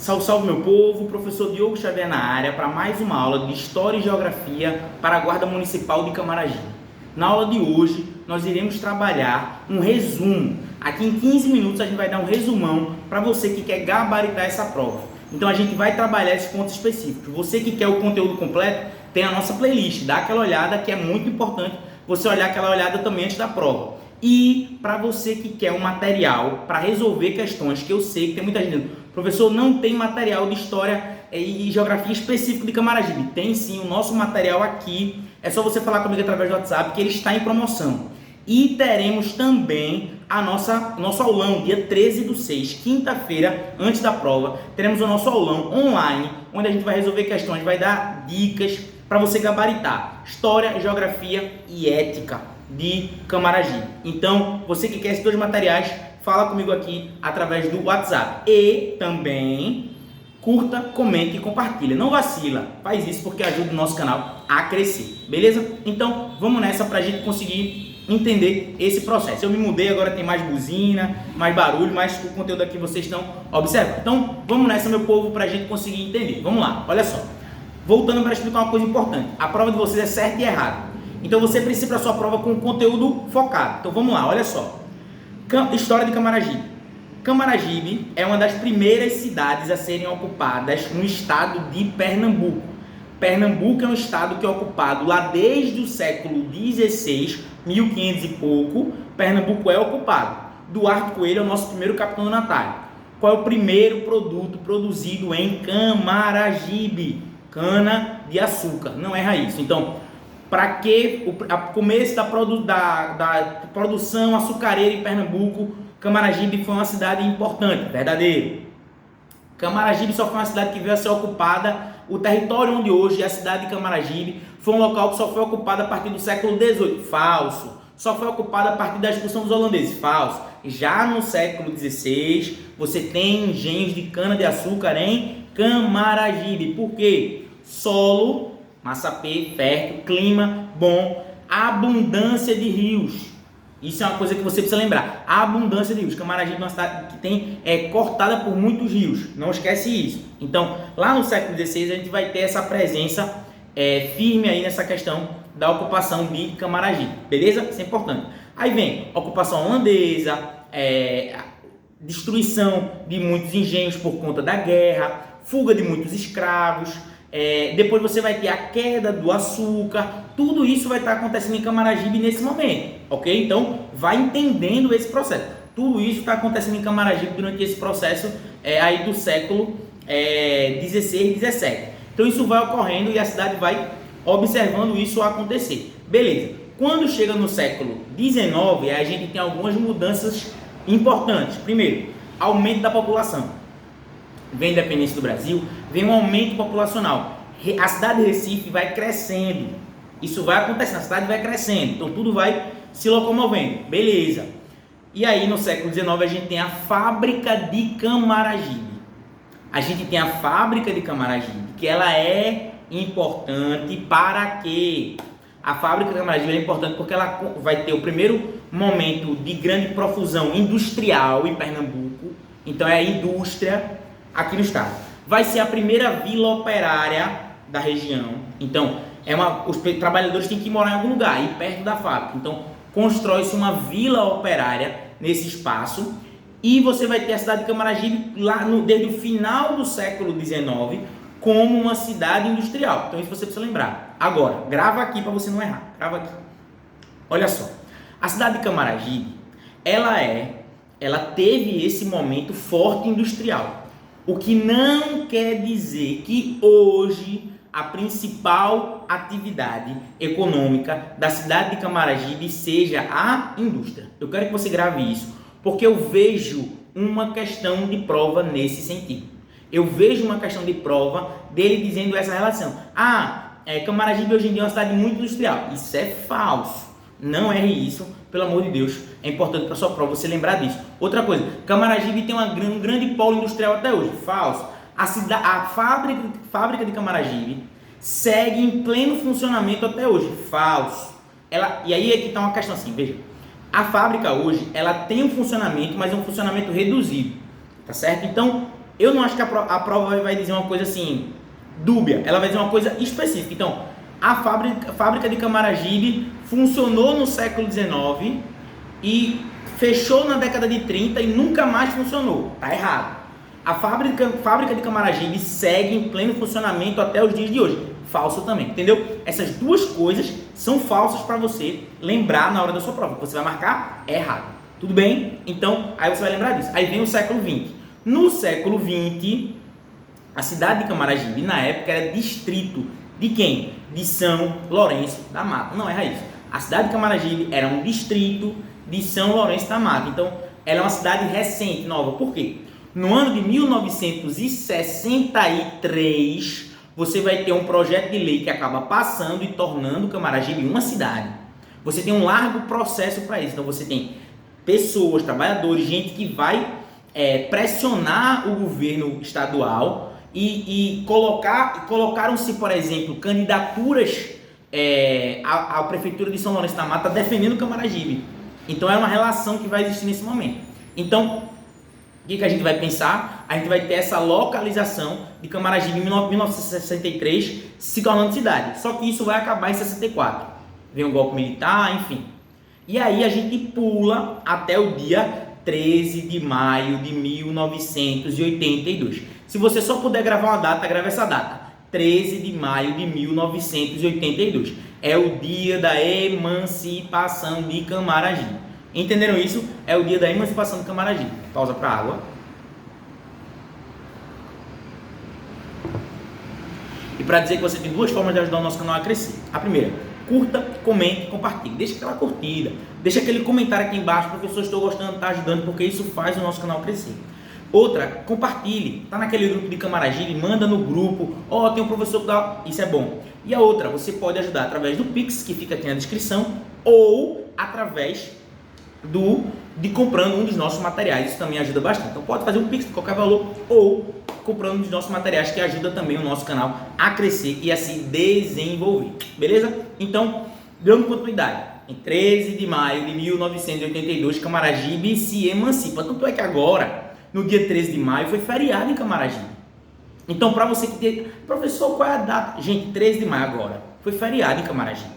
Salve, salve meu povo, professor Diogo Xavier na área para mais uma aula de História e Geografia para a Guarda Municipal de Camaragibe. Na aula de hoje, nós iremos trabalhar um resumo. Aqui em 15 minutos a gente vai dar um resumão para você que quer gabaritar essa prova. Então a gente vai trabalhar esses pontos específicos. Você que quer o conteúdo completo, tem a nossa playlist, dá aquela olhada que é muito importante você olhar aquela olhada também antes da prova. E para você que quer um material para resolver questões, que eu sei que tem muita gente dizendo, professor, não tem material de História e Geografia específico de Camaragibe. Tem sim, o nosso material aqui, é só você falar comigo através do WhatsApp que ele está em promoção. E teremos também nosso aulão, dia 13/6, quinta-feira, antes da prova, teremos o nosso aulão online, onde a gente vai resolver questões, vai dar dicas para você gabaritar História, Geografia e Ética de Camaragibe. Então, você que quer esses dois materiais, fala comigo aqui através do WhatsApp. E também curta, comente e compartilha. Não vacila, faz isso porque ajuda o nosso canal a crescer, beleza? Então, vamos nessa para a gente conseguir entender esse processo. Eu me mudei, agora tem mais buzina, mais barulho, mas o conteúdo aqui vocês estão observando. Então, vamos nessa, meu povo, para a gente conseguir entender. Vamos lá, olha só. Voltando para explicar uma coisa importante. A prova de vocês é certa e errada. Então, você precisa para a sua prova com conteúdo focado. Então, vamos lá, olha só. História de Camaragibe. Camaragibe é uma das primeiras cidades a serem ocupadas no estado de Pernambuco. Pernambuco é um estado que é ocupado lá desde o século XVI, 1500 e pouco. Pernambuco é ocupado. Duarte Coelho é o nosso primeiro capitão do Natal. Qual é o primeiro produto produzido em Camaragibe? Cana de açúcar, não é raiz. Então, para que o começo da produção açucareira em Pernambuco, Camaragibe foi uma cidade importante, verdadeiro. Camaragibe só foi uma cidade que veio a ser ocupada, o território onde hoje é a cidade de Camaragibe foi um local que só foi ocupado a partir do século XVIII, falso. Só foi ocupado a partir da expulsão dos holandeses, falso. Já no século XVI, você tem engenhos de cana-de-açúcar em Camaragibe. Por quê? Solo, massapê, fértil, clima bom, abundância de rios. Isso é uma coisa que você precisa lembrar. A abundância de rios. Camaragibe é uma cidade que é cortada por muitos rios. Não esquece isso. Então, lá no século XVI, a gente vai ter essa presença firme aí nessa questão da ocupação de Camaragibe. Beleza? Isso é importante. Aí vem ocupação holandesa, destruição de muitos engenhos por conta da guerra, fuga de muitos escravos. Depois você vai ter a queda do açúcar. Tudo isso vai estar acontecendo em Camaragibe nesse momento, ok? Então, vai entendendo esse processo. Tudo isso está acontecendo em Camaragibe durante esse processo aí do século XVI e XVII. Então, isso vai ocorrendo e a cidade vai observando isso acontecer. Beleza. Quando chega no século XIX, a gente tem algumas mudanças importantes. Primeiro, aumento da população. Vem a independência do Brasil, vem um aumento populacional. A cidade de Recife vai crescendo. Isso vai acontecendo, a cidade vai crescendo. Então tudo vai se locomovendo. Beleza. E aí no século XIX a gente tem a fábrica de Camaragibe. A gente tem a fábrica de Camaragibe, que ela é importante para quê? A fábrica de Camaragibe é importante porque ela vai ter o primeiro momento de grande profusão industrial em Pernambuco. Então é a indústria aqui no estado. Vai ser a primeira vila operária da região. Então, os trabalhadores têm que morar em algum lugar, aí perto da fábrica. Então, constrói-se uma vila operária nesse espaço. E você vai ter a cidade de Camaragibe desde o final do século XIX como uma cidade industrial. Então, isso você precisa lembrar. Agora, grava aqui para você não errar. Grava aqui. Olha só. A cidade de Camaragibe, ela teve esse momento forte industrial. O que não quer dizer que hoje a principal atividade econômica da cidade de Camaragibe seja a indústria. Eu quero que você grave isso, porque eu vejo uma questão de prova nesse sentido. Eu vejo uma questão de prova dele dizendo essa relação. Camaragibe hoje em dia é uma cidade muito industrial. Isso é falso. Não erre isso, pelo amor de Deus. É importante para sua prova você lembrar disso. Outra coisa, Camaragibe tem um grande polo industrial até hoje. Falso. A fábrica de Camaragibe segue em pleno funcionamento até hoje. Falso. E aí é que está uma questão assim, veja. A fábrica hoje, ela tem um funcionamento, mas é um funcionamento reduzido. Tá certo? Então, eu não acho que a prova vai dizer uma coisa assim, dúbia, ela vai dizer uma coisa específica. Então, a fábrica de Camaragibe funcionou no século XIX e fechou na década de 30 e nunca mais funcionou. Tá errado. A fábrica de Camaragibe segue em pleno funcionamento até os dias de hoje. Falso também, entendeu? Essas duas coisas são falsas para você lembrar na hora da sua prova. Você vai marcar errado. Tudo bem? Então, aí você vai lembrar disso. Aí vem o século XX. No século XX, a cidade de Camaragibe, na época, era distrito de quem? De São Lourenço da Mata. Não erra isso. A cidade de Camaragibe era um distrito de São Lourenço da Mata. Então, ela é uma cidade recente, nova. Por quê? No ano de 1963, você vai ter um projeto de lei que acaba passando e tornando Camaragibe uma cidade. Você tem um largo processo para isso. Então, você tem pessoas, trabalhadores, gente que vai pressionar o governo estadual e colocaram-se, por exemplo, candidaturas à Prefeitura de São Lourenço da Mata defendendo Camaragibe. Então, é uma relação que vai existir nesse momento. Então, o que a gente vai pensar? A gente vai ter essa localização de Camaragibe em 1963 se tornando cidade. Só que isso vai acabar em 64. Vem um golpe militar, enfim. E aí a gente pula até o dia 13 de maio de 1982. Se você só puder gravar uma data, grave essa data. 13 de maio de 1982. É o dia da emancipação de Camaragibe. Entenderam isso? É o dia da emancipação de Camaragibe. Pausa para água. E para dizer que você tem duas formas de ajudar o nosso canal a crescer. A primeira, curta, comente, compartilhe. Deixa aquela curtida, deixa aquele comentário aqui embaixo, professor, estou gostando, está ajudando, porque isso faz o nosso canal crescer. Outra, compartilhe. Tá naquele grupo de Camaragibe, manda no grupo. Ó, tem um professor que dá... Isso é bom. E a outra, você pode ajudar através do Pix, que fica aqui na descrição, ou através de comprando um dos nossos materiais. Isso também ajuda bastante. Então pode fazer um Pix de qualquer valor ou comprando um dos nossos materiais, que ajuda também o nosso canal a crescer e a se desenvolver. Beleza? Então, dando continuidade. Em 13 de maio de 1982, Camaragibe se emancipa. Tanto é que agora, no dia 13 de maio, foi feriado em Camaragibe. Então, para você que tem... Professor, qual é a data? Gente, 13 de maio agora. Foi feriado em Camaragibe.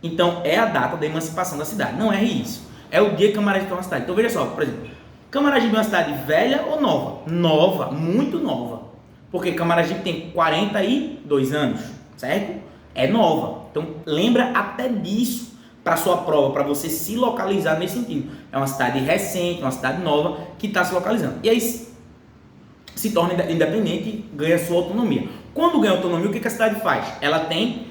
Então, é a data da emancipação da cidade. Não erre isso. É o dia que Camaragibe é uma cidade. Então veja só, por exemplo, Camaragibe é uma cidade velha ou nova? Nova, muito nova. Porque Camaragibe tem 42 anos, certo? É nova. Então lembra até disso para sua prova, para você se localizar nesse sentido. É uma cidade recente, uma cidade nova que está se localizando. E aí se torna independente, ganha sua autonomia. Quando ganha autonomia, o que a cidade faz? Ela tem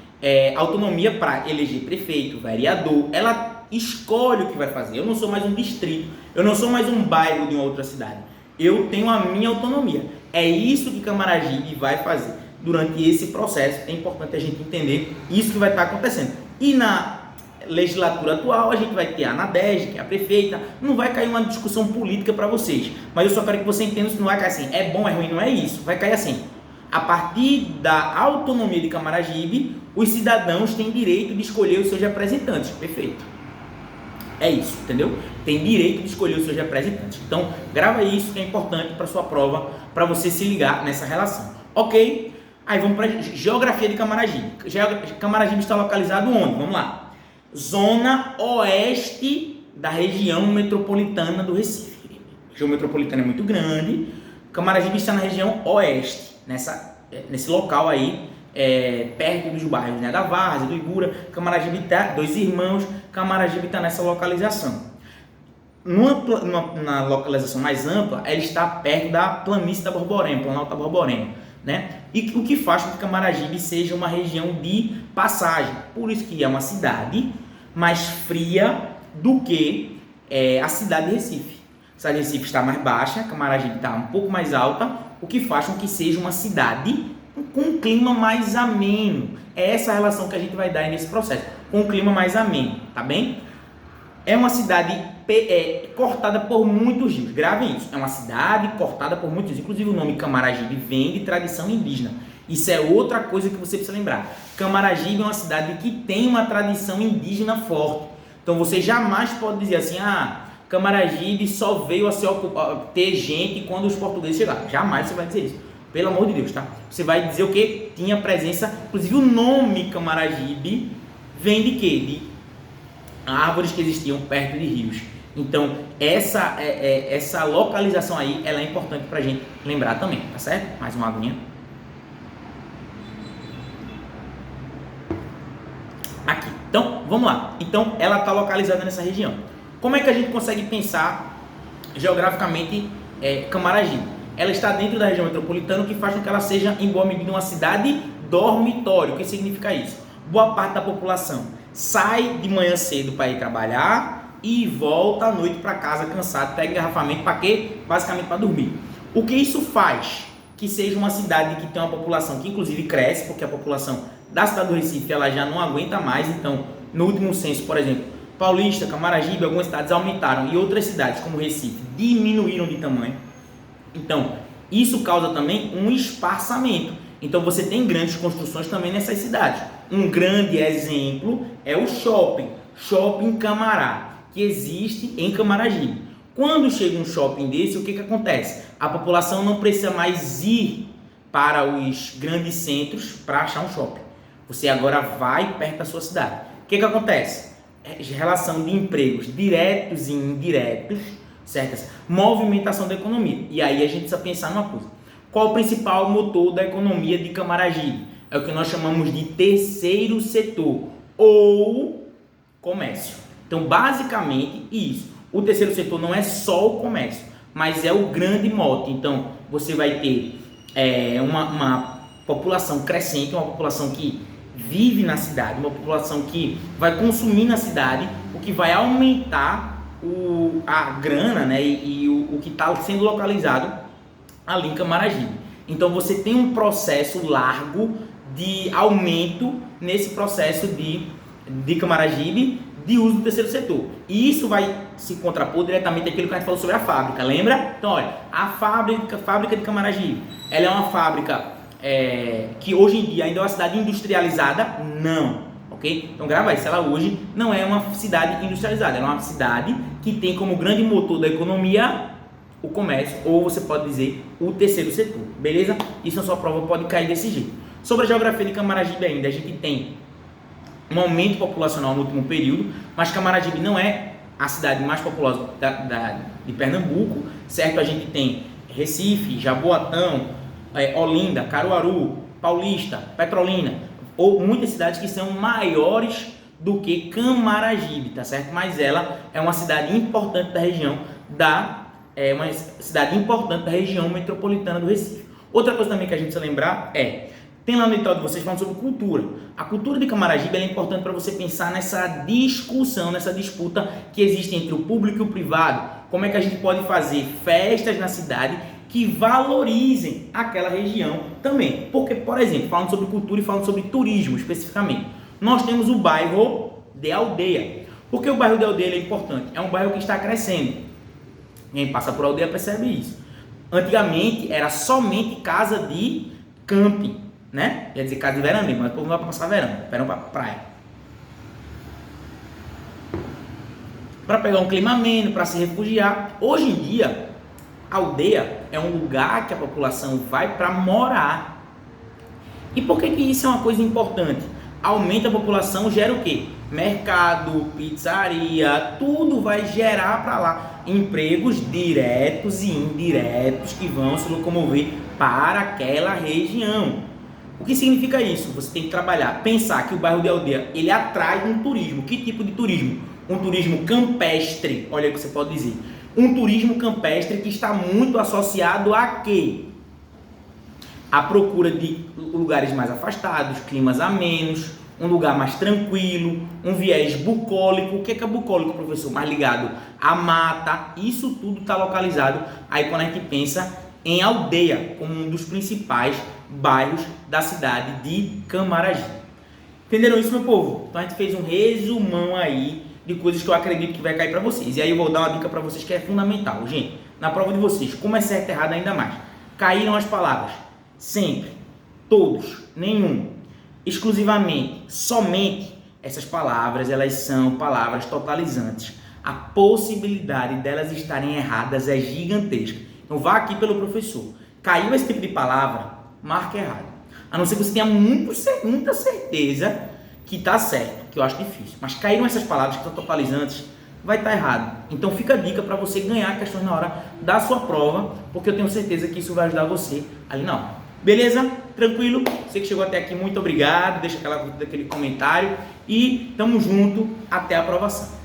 autonomia para eleger prefeito, vereador, ela escolhe o que vai fazer. Eu não sou mais um distrito, eu não sou mais um bairro de uma outra cidade. Eu tenho a minha autonomia. É isso que Camaragibe vai fazer durante esse processo. É importante a gente entender isso que vai estar acontecendo. E na legislatura atual, a gente vai ter a Nadege, que é a prefeita. Não vai cair uma discussão política para vocês, mas eu só quero que você entenda que não vai cair assim, é bom, é ruim, não é isso. Vai cair assim: a partir da autonomia de Camaragibe, os cidadãos têm direito de escolher os seus representantes. Perfeito. É isso, entendeu? Tem direito de escolher os seus representantes. Então, grava isso que é importante para sua prova, para você se ligar nessa relação. Ok? Aí vamos para geografia de Camaragibe. Camaragibe está localizado onde? Vamos lá. Zona oeste da região metropolitana do Recife. A região metropolitana é muito grande. Camaragibe está na região oeste, nesse local aí, perto dos bairros, né, da Várzea, do Ibura. Camaragibe está, Dois Irmãos, Camaragibe está nessa localização. Na localização mais ampla, ela está perto da planície da Borborema, Planalto da Borborema, né? E o que faz com que Camaragibe seja uma região de passagem. Por isso que é uma cidade mais fria do que a cidade de Recife. A cidade de Recife está mais baixa, Camaragibe está um pouco mais alta, o que faz com que seja uma cidade com um clima mais ameno. É essa a relação que a gente vai dar nesse processo, com um clima mais ameno, tá bem? É uma cidade cortada por muitos rios. Gravem isso. É uma cidade cortada por muitos rios. Inclusive o nome Camaragibe vem de tradição indígena. Isso é outra coisa que você precisa lembrar. Camaragibe é uma cidade que tem uma tradição indígena forte. Então você jamais pode dizer assim, Camaragibe só veio a ter gente quando os portugueses chegaram. Jamais você vai dizer isso. Pelo amor de Deus, tá? Você vai dizer o quê? Tinha presença, inclusive o nome Camaragibe vem de quê? De árvores que existiam perto de rios. Então, essa localização aí, ela é importante pra gente lembrar também, tá certo? Mais uma aguinha. Aqui. Então, vamos lá. Então, ela está localizada nessa região. Como é que a gente consegue pensar geograficamente Camaragibe? Ela está dentro da região metropolitana, o que faz com que ela seja, em boa medida, uma cidade dormitório. O que significa isso? Boa parte da população sai de manhã cedo para ir trabalhar e volta à noite para casa cansado, pega engarrafamento para quê? Basicamente para dormir. O que isso faz? Que seja uma cidade que tem uma população que inclusive cresce, porque a população da cidade do Recife ela já não aguenta mais. Então, no último censo, por exemplo, Paulista, Camaragibe, algumas cidades aumentaram e outras cidades, como Recife, diminuíram de tamanho. Então, isso causa também um esparçamento. Então, você tem grandes construções também nessas cidades. Um grande exemplo é o Shopping Camará, que existe em Camaragibe. Quando chega um shopping desse, o que acontece? A população não precisa mais ir para os grandes centros para achar um shopping. Você agora vai perto da sua cidade. O que acontece? Relação de empregos diretos e indiretos, certo? Movimentação da economia. E aí a gente precisa pensar numa coisa. Qual o principal motor da economia de Camaragibe? É o que nós chamamos de terceiro setor ou comércio. Então, basicamente, isso. O terceiro setor não é só o comércio, mas é o grande mote. Então, você vai ter uma população crescente, uma população que vive na cidade, uma população que vai consumir na cidade, o que vai aumentar a grana, né, e o que está sendo localizado ali em Camaragibe. Então você tem um processo largo de aumento nesse processo de Camaragibe de uso do terceiro setor. E isso vai se contrapor diretamente àquilo que a gente falou sobre a fábrica, lembra? Então olha, a fábrica de Camaragibe, ela é uma fábrica que hoje em dia ainda é uma cidade industrializada? Não, ok? Então grava isso, ela hoje não é uma cidade industrializada, ela é uma cidade que tem como grande motor da economia o comércio, ou você pode dizer o terceiro setor, beleza? Isso na sua prova pode cair desse jeito. Sobre a geografia de Camaragibe ainda, a gente tem um aumento populacional no último período, mas Camaragibe não é a cidade mais populosa de Pernambuco, certo? A gente tem Recife, Jaboatão, Olinda, Caruaru, Paulista, Petrolina, ou muitas cidades que são maiores do que Camaragibe, tá certo? Mas ela é uma cidade importante da região metropolitana do Recife. Outra coisa também que a gente precisa lembrar tem lá no edital de vocês falando sobre cultura. A cultura de Camaragibe é importante para você pensar nessa discussão, nessa disputa que existe entre o público e o privado. Como é que a gente pode fazer festas na cidade que valorizem aquela região também. Porque, por exemplo, falando sobre cultura e falando sobre turismo especificamente, nós temos o bairro de Aldeia. Por que o bairro de Aldeia é importante? É um bairro que está crescendo. Quem passa por Aldeia percebe isso. Antigamente era somente casa de camping, né? Quer dizer, casa de veraneio, mas o povo não vai passar verão para praia. Para pegar um clima ameno, para se refugiar. Hoje em dia, a aldeia é um lugar que a população vai para morar. E por que isso é uma coisa importante? Aumenta a população, gera o quê? Mercado, pizzaria, tudo vai gerar para lá empregos diretos e indiretos que vão se locomover para aquela região. O que significa isso? Você tem que trabalhar, pensar que o bairro de Aldeia, ele atrai um turismo. Que tipo de turismo? Um turismo campestre, olha o que você pode dizer. Um turismo campestre que está muito associado a quê? A procura de lugares mais afastados, climas amenos, um lugar mais tranquilo, um viés bucólico. O que é bucólico, professor? Mais ligado à mata. Isso tudo está localizado aí quando a gente pensa em Aldeia, como um dos principais bairros da cidade de Camaragibe. Entenderam isso, meu povo? Então a gente fez um resumão aí de coisas que eu acredito que vai cair para vocês. E aí eu vou dar uma dica para vocês que é fundamental. Gente, na prova de vocês, como é certo e errado ainda mais, caíram as palavras sempre, todos, nenhum, exclusivamente, somente. Essas palavras, elas são palavras totalizantes. a possibilidade delas estarem erradas é gigantesca. Então vá aqui pelo professor. Caiu esse tipo de palavra, marca errado. A não ser que você tenha muita certeza que está certo, que eu acho difícil. Mas caíram essas palavras que estão totalizantes, vai estar errado. Então fica a dica para você ganhar questões na hora da sua prova, porque eu tenho certeza que isso vai ajudar você ali na hora. Beleza? Tranquilo? Você que chegou até aqui, muito obrigado. Deixa aquele comentário e tamo junto até a aprovação.